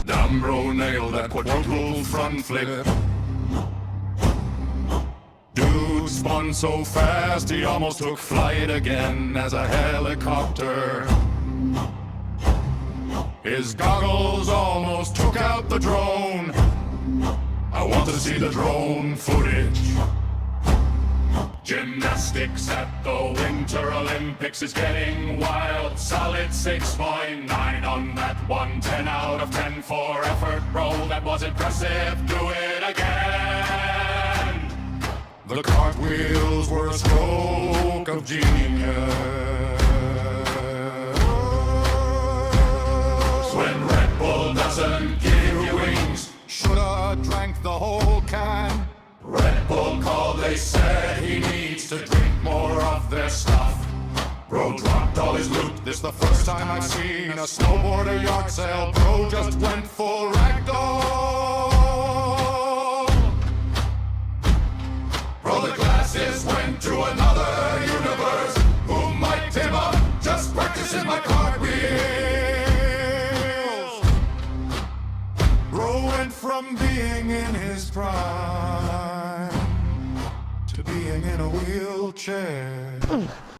Dambro nailed that quadruple front flip. Dude spun so fast he almost took flight again as a helicopter. His goggles almost took out the drone. I want to see the drone footage. Gymnastics at the Winter Olympics is getting wild. Solid 6.9 on that one. 10 out of 10 for effort, bro. That was impressive. Do it again. The cartwheels were a stroke of genius. When Red Bull doesn't give you wings, shoulda drank the whole can. Red Bull called, they said he needs to drink more of their stuff. Bro dropped all his loot, this the first time I've seen a snowboarder yard sale. Bro just went full ragdoll. Bro, the glasses went to another universe. Who mic'd him up? Just practicing my cartwheels. Bro went from being in his prime to being in a wheelchair.